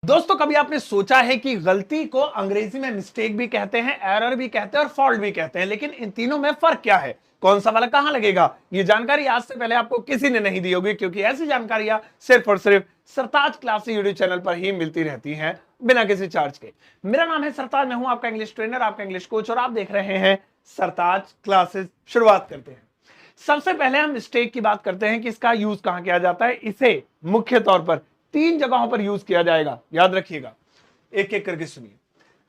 दोस्तों कभी आपने सोचा है कि गलती को अंग्रेजी में मिस्टेक भी कहते हैं, एरर भी कहते हैं और फॉल्ट भी कहते हैं, लेकिन इन तीनों में फर्क क्या है, कौन सा वाला कहां लगेगा? ये जानकारी आज से पहले आपको किसी ने नहीं दी होगी, क्योंकि ऐसी जानकारियां सिर्फ और सिर्फ सरताज क्लासेस यूट्यूब चैनल पर ही मिलती रहती हैं बिना किसी चार्ज के। मेरा नाम है सरताज, मैं हूं आपका इंग्लिश ट्रेनर, आपका इंग्लिश कोच, और आप देख रहे हैं सरताज क्लासेस। शुरुआत करते हैं। सबसे पहले हम मिस्टेक की बात करते हैं कि इसका यूज कहां किया जाता है। इसे मुख्य तौर पर 3 जगहों पर यूज किया जाएगा, याद रखिएगा, एक एक करके सुनिए।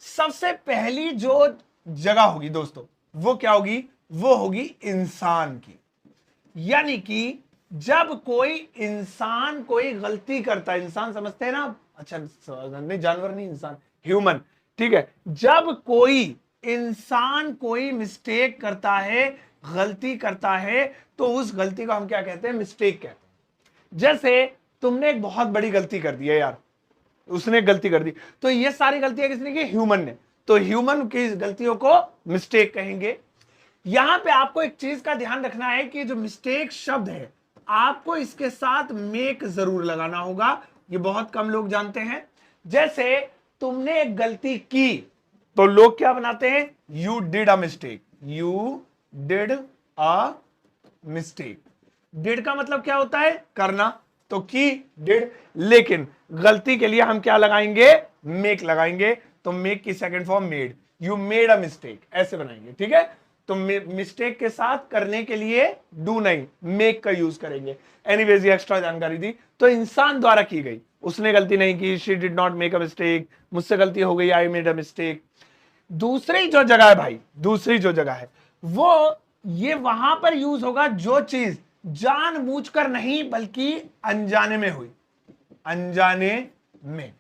सबसे पहली जो जगह होगी दोस्तों, वो क्या होगी? वो होगी इंसान की। यानी कि जब कोई इंसान कोई गलती करता है, इंसान समझते हैं ना, अच्छा नहीं, जानवर नहीं, इंसान, ह्यूमन, ठीक है। जब कोई इंसान कोई मिस्टेक करता है, गलती करता है, तो उस गलती को हम क्या कहते हैं? मिस्टेक कहते हैं। जैसे तुमने एक बहुत बड़ी गलती कर दी है यार, उसने गलती कर दी, तो ये सारी गलतियां किसने की? ह्यूमन ने। तो ह्यूमन की गलतियों को मिस्टेक कहेंगे। यहां पे आपको एक चीज का ध्यान रखना है कि जो मिस्टेक शब्द है, आपको इसके साथ मेक जरूर लगाना होगा। ये बहुत कम लोग जानते हैं। जैसे तुमने एक गलती की, तो लोग क्या बनाते हैं? You did a mistake. You did a mistake. Did का मतलब क्या होता है? करना, तो की, डिड। लेकिन गलती के लिए हम क्या लगाएंगे? मेक लगाएंगे। तो मेक की second form made. You made a mistake, ऐसे बनाएंगे, ठीक है। तो मिस्टेक के साथ करने के लिए डू नहीं, मेक का यूज करेंगे। एनीवेज, ये एक्स्ट्रा जानकारी दी। तो इंसान द्वारा की गई, उसने गलती नहीं की, she did not make a mistake, मुझसे गलती हो गई, आई मेड अ मिस्टेक। दूसरी जो जगह है भाई, दूसरी जो जगह है वो ये वहां पर यूज होगा जो चीज जानबूझकर नहीं बल्कि अनजाने में हुई। अनजाने में।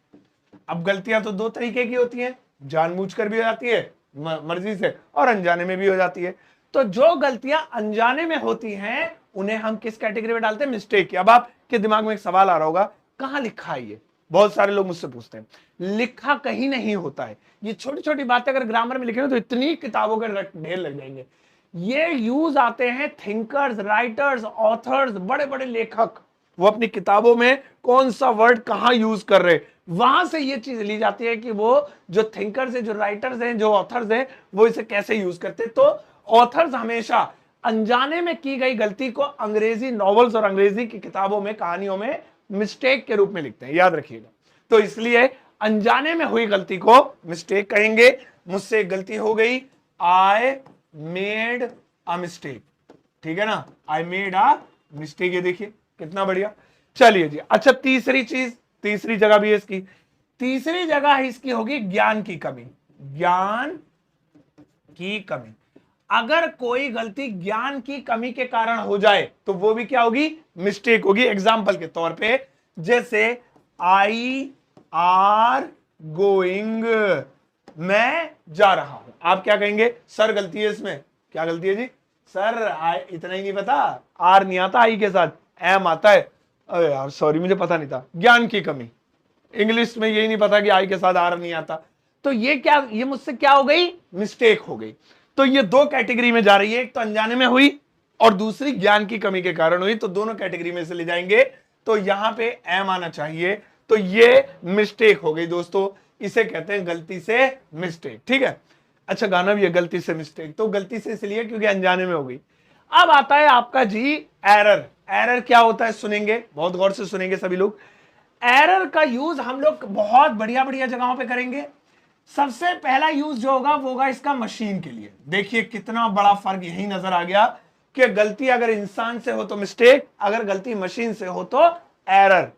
अब गलतियां तो 2 तरीके की होती हैं, जानबूझकर भी हो जाती है मर्जी से, और अनजाने में भी हो जाती है। तो जो गलतियां अनजाने में होती हैं, उन्हें हम किस कैटेगरी में डालते हैं? मिस्टेक की। अब आपके दिमाग में एक सवाल आ रहा होगा, कहां लिखा है ये? बहुत सारे लोग मुझसे पूछते हैं। लिखा कहीं नहीं होता है। ये छोटी छोटी बातें अगर ग्रामर में लिखे तो इतनी किताबों के ढेर लग जाएंगे। ये यूज आते हैं थिंकर्स, राइटर्स, ऑथर्स, बड़े बड़े लेखक, वो अपनी किताबों में कौन सा वर्ड कहां यूज कर रहे, वहां से ये चीज ली जाती है कि वो जो थिंकर्स हैं, जो राइटर्स हैं, जो ऑथर्स हैं, वो इसे कैसे यूज करते हैं। तो ऑथर्स हमेशा अनजाने में की गई गलती को अंग्रेजी नॉवेल्स और अंग्रेजी की किताबों में, कहानियों में मिस्टेक के रूप में लिखते हैं, याद रखिएगा। तो इसलिए अनजाने में हुई गलती को मिस्टेक कहेंगे। मुझसे गलती हो गई, आई मेड अ मिस्टेक, ठीक है ना, आई मेड अ मिस्टेक। ये देखिए कितना बढ़िया। चलिए जी, अच्छा तीसरी चीज, तीसरी जगह भी है इसकी। तीसरी जगह है इसकी होगी ज्ञान की कमी। ज्ञान की कमी। अगर कोई गलती ज्ञान की कमी के कारण हो जाए तो वो भी क्या होगी? मिस्टेक होगी। एग्जाम्पल के तौर पे, जैसे आई आर गोइंग, मैं जा रहा हूं, आप क्या कहेंगे? सर गलती है इसमें। क्या गलती है जी? सर इतना ही नहीं पता, आर नहीं आता आई के साथ, एम आता है। अरे यार सॉरी, मुझे पता नहीं था। ज्ञान की कमी। इंग्लिश में यही नहीं पता कि आई के साथ आर नहीं आता। तो ये क्या, ये मुझसे क्या हो गई? मिस्टेक हो गई। तो ये 2 कैटेगरी में जा रही है, एक तो अनजाने में हुई और दूसरी ज्ञान की कमी के कारण हुई। तो दोनों कैटेगरी में से ले जाएंगे। तो यहां पे एम आना चाहिए। तो ये मिस्टेक हो गई दोस्तों, इसे कहते हैं गलती से मिस्टेक, ठीक है। अच्छा, गाना भी है गलती से मिस्टेक। तो गलती से इसलिए क्योंकि अनजाने में हो गई। अब आता है आपका जी एरर। एरर क्या होता है सुनेंगे, बहुत गौर से सुनेंगे सभी लोग। एरर का यूज हम लोग बहुत बढ़िया बढ़िया जगहों पे करेंगे। सबसे पहला यूज जो होगा वो होगा इसका मशीन के लिए। देखिए कितना बड़ा फर्क यही नजर आ गया कि गलती अगर इंसान से हो तो मिस्टेक, अगर गलती मशीन से हो तो एरर।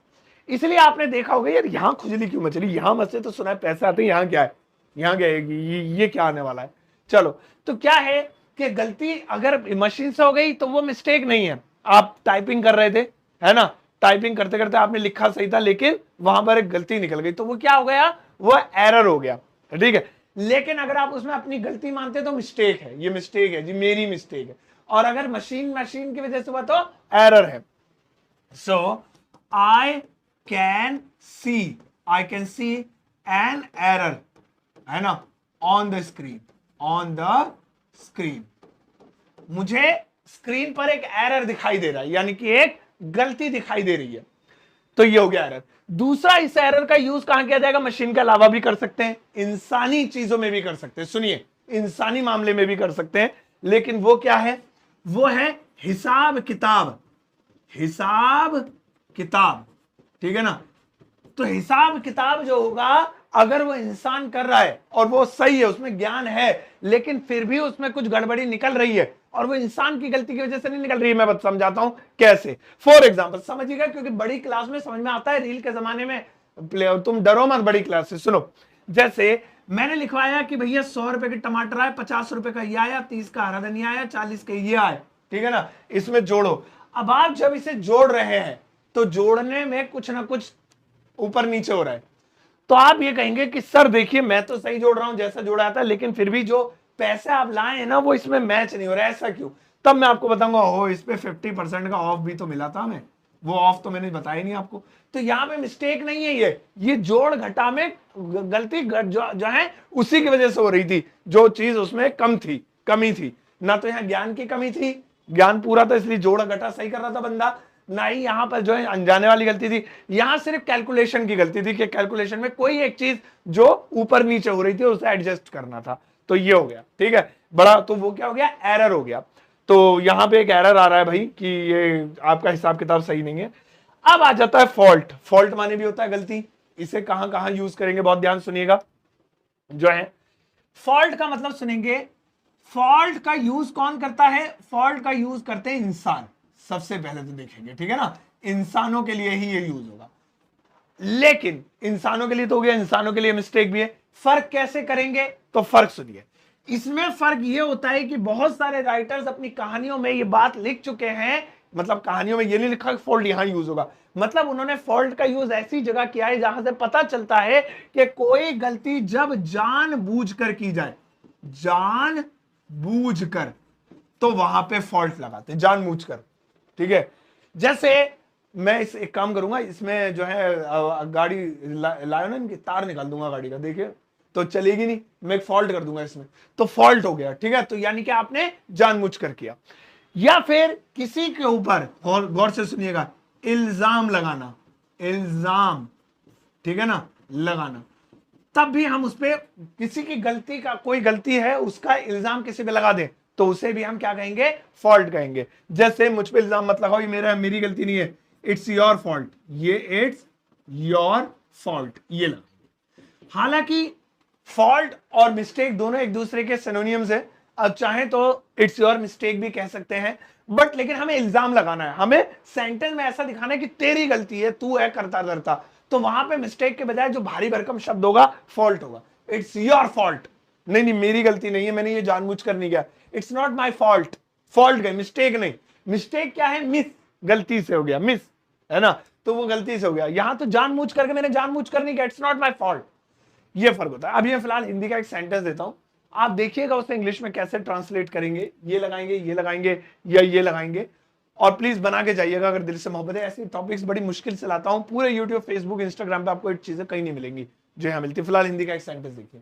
इसलिए आपने देखा होगा यार, यहां खुजली क्यों मचली, यहां मचे तो सुना है पैसे आते हैं, यहां क्या है, यहां क्या है, ये क्या आने वाला है। चलो, तो क्या है कि गलती अगर मशीन से हो गई तो वो मिस्टेक नहीं है। आप टाइपिंग कर रहे थे, है ना, टाइपिंग करते करते आपने लिखा सही था, लेकिन वहां पर एक गलती निकल गई, तो वो क्या हो गया? वो एरर हो गया, ठीक है। लेकिन अगर आप उसमें अपनी गलती मानते तो मिस्टेक है, ये मिस्टेक है जी, मेरी मिस्टेक है। और अगर मशीन की वजह से हुआ तो एरर है। So I can see an error, है ना, on the screen, on the screen. मुझे स्क्रीन पर एक एरर दिखाई दे रहा है, यानी कि एक गलती दिखाई दे रही है। तो ये हो गया एरर। दूसरा, इस एरर का यूज कहां किया जाएगा? मशीन के अलावा भी कर सकते हैं, इंसानी चीजों में भी कर सकते हैं। सुनिए, इंसानी मामले में भी कर सकते हैं, लेकिन वो क्या है? वो है हिसाब किताब। हिसाब किताब, ठीक है ना? तो हिसाब किताब जो होगा, अगर वो इंसान कर रहा है और वो सही है, उसमें ज्ञान है, लेकिन फिर भी उसमें कुछ गड़बड़ी निकल रही है और वो इंसान की गलती की वजह से नहीं निकल रही है, मैं बस समझाता हूं कैसे। फॉर एग्जाम्पल समझिएगा, क्योंकि बड़ी क्लास में समझ में आता है, रील के जमाने में तुम डरो मत बड़ी क्लास से। सुनो, जैसे मैंने लिखवाया कि भैया 100 रुपए के टमाटर आए, 50 रुपए का ये आया, 30 का हरा धनिया आया, 40 का ये आया, ठीक है ना? इसमें जोड़ो। अब आप जब इसे जोड़ रहे हैं तो जोड़ने में कुछ ना कुछ ऊपर नीचे हो रहा है, तो आप ये कहेंगे कि सर देखिए मैं तो सही जोड़ रहा हूं जैसा जोड़ा था, लेकिन फिर भी जो पैसे आप लाए हैं ना वो इसमें मैच नहीं हो रहा है, ऐसा क्यों? तब मैं आपको बताऊंगा, हो इस पे 50% का ऑफ भी तो मिला था हमें, वो ऑफ तो मैंने बताया नहीं आपको। तो यहां पे मिस्टेक नहीं है, ये जोड़ घटा में गलती जो है उसी की वजह से हो रही थी, जो चीज उसमें कमी थी ना। तो यहां ज्ञान की कमी थी, ज्ञान पूरा था इसलिए जोड़ घटा सही कर रहा था बंदा, ना ही यहां पर जो है अनजाने वाली गलती थी। यहां सिर्फ कैलकुलेशन की गलती थी कि कैलकुलेशन में कोई एक चीज जो ऊपर नीचे हो रही थी उसे एडजस्ट करना था। तो ये हो गया, ठीक है बड़ा। तो वो क्या हो गया? एरर हो गया। तो यहां पे एक एरर आ रहा है भाई कि ये आपका हिसाब किताब सही नहीं है। अब आ जाता है फॉल्ट। फॉल्ट माने भी होता है गलती। इसे कहां कहां यूज करेंगे, बहुत ध्यान सुनिएगा। जो है फॉल्ट का मतलब सुनेंगे, फॉल्ट का यूज कौन करता है? फॉल्ट का यूज करते हैं इंसान, सबसे पहले तो देखेंगे, ठीक है ना? इंसानों के लिए ही ये यूज होगा। लेकिन इंसानों के लिए तो हो गया, इंसानों के लिए मिस्टेक भी है। फर्क कैसे करेंगे? तो फर्क सुनिए, इसमें फर्क ये होता है कि बहुत सारे राइटर्स अपनी कहानियों में ये बात लिख चुके हैं, मतलब कहानियों में ये नहीं लिखा कि फॉल्ट यहां यूज होगा, मतलब उन्होंने फॉल्ट का यूज ऐसी जगह किया है जहां से पता चलता है कि कोई गलती जब जानबूझकर की जाए, जानबूझकर, तो वहां पे फॉल्ट लगाते, जानबूझकर, ठीक है? जैसे मैं इस एक काम करूंगा, इसमें जो है गाड़ी लायो ना, इनकी तार निकाल दूंगा गाड़ी का, देखिए तो चलेगी नहीं, मैं एक फॉल्ट कर दूंगा इसमें, तो फॉल्ट हो गया, ठीक है? तो यानी कि आपने जानबूझकर किया। या फिर किसी के ऊपर, गौर से सुनिएगा, इल्जाम लगाना, इल्जाम, ठीक है ना, लगाना, तब भी हम उस पर किसी की गलती का, कोई गलती है उसका इल्जाम किसी पे लगा दें तो उसे भी हम क्या कहेंगे? फॉल्ट कहेंगे। जैसे मुझ पे इल्जाम मत लगाओ, ये मेरी गलती नहीं है, इट्स योर फॉल्ट, ये इट्स योर फॉल्ट, ये लगाएंगे। हालांकि फॉल्ट और मिस्टेक दोनों एक दूसरे के सिनोनिम्स है। अब चाहे तो इट्स योर मिस्टेक भी कह सकते हैं, बट लेकिन हमें इल्जाम लगाना है, हमें सेंटेंस में ऐसा दिखाना है कि तेरी गलती है, तू है करता धरता, तो वहां पे मिस्टेक के बजाय जो भारी भरकम शब्द होगा फॉल्ट होगा। इट्स योर फॉल्ट, नहीं नहीं मेरी गलती नहीं है, मैंने ये जानबूझकर नहीं किया, it's not my fault, fault गए, मिस्टेक नहीं। मिस्टेक क्या है? मिस, गलती से हो गया, मिस, है ना? तो वो गलती से हो गया। यहां तो जानबूझ करके, मैंने जानबूझकर नहीं किया, इट्स नॉट माई फॉल्ट, ये फर्क होता है। अब ये फिलहाल हिंदी का एक सेंटेंस देता हूं, आप देखिएगा उसे इंग्लिश में कैसे ट्रांसलेट करेंगे, ये लगाएंगे, ये लगाएंगे या ये लगाएंगे, और प्लीज बना के जाइएगा अगर दिल से मोहब्बत है। ऐसी टॉपिक्स बड़ी मुश्किल से लाता हूं, पूरे यूट्यूब, फेसबुक, इंस्टाग्राम पे आपको ये चीजें कहीं नहीं मिलेंगी जो यहां मिलती है। फिलहाल हिंदी का एक सेंटेंस देखिए,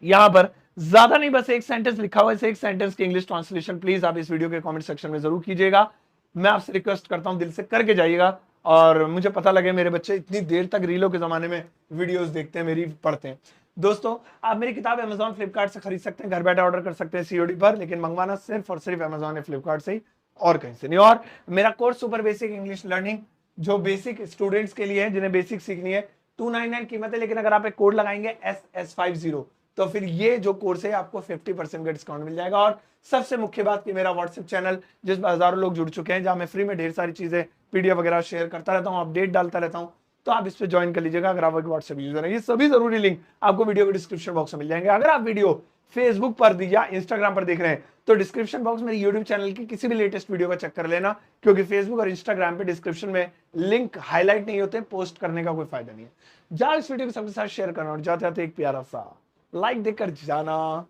यहां पर ज्यादा नहीं, बस एक सेंटेंस लिखा हुआ है, एक सेंटेंस की इंग्लिश ट्रांसलेशन प्लीज आप इस वीडियो के कमेंट सेक्शन में जरूर कीजिएगा। मैं आपसे रिक्वेस्ट करता हूं, दिल से करके जाइएगा, और मुझे पता लगे मेरे बच्चे इतनी देर तक रीलों के जमाने में वीडियोस देखते हैं, मेरी पढ़ते हैं। दोस्तों, आप मेरी किताब अमेजॉन, फ्लिपकार्ट से खरीद सकते हैं, घर बैठे ऑर्डर कर सकते हैं सीओडी पर, लेकिन मंगवाना सिर्फ और सिर्फ अमेजॉन या फ्लिपकार्ट से ही, और कहीं से नहीं। और मेरा course super basic English learning, जो बेसिक स्टूडेंट्स के लिए है, जिन्हें बेसिक सीखनी है, 299 कीमत है, लेकिन अगर आप एक कोड लगाएंगे SS50 तो फिर ये जो कोर्स है आपको 50% का डिस्काउंट मिल जाएगा। और सबसे मुख्य बात कि मेरा व्हाट्सएप चैनल, जिस पर हजारों लोग जुड़ चुके हैं, जहां मैं फ्री में ढेर सारी चीजें, पीडीएफ वगैरह शेयर करता रहता हूं, अपडेट डालता रहता हूं, तो आप इस पे ज्वाइन कर लीजिएगा अगर आप एक व्हाट्सएप यूजर है। ये सभी जरूरी लिंक आपको वीडियो के डिस्क्रिप्शन बॉक्स में मिल जाएंगे। अगर आप वीडियो फेसबुक पर या इंस्टाग्राम पर देख रहे हैं तो डिस्क्रिप्शन बॉक्स में यूट्यूब चैनल की किसी भी लेटेस्ट वीडियो का चेक कर लेना, क्योंकि फेसबुक और इंस्टाग्राम पे डिस्क्रिप्शन में लिंक हाईलाइट नहीं होते, पोस्ट करने का कोई फायदा नहीं है। जाओ इस वीडियो को सबके साथ शेयर करना, और जाते जाते एक प्यारा सा लाइक देकर जाना।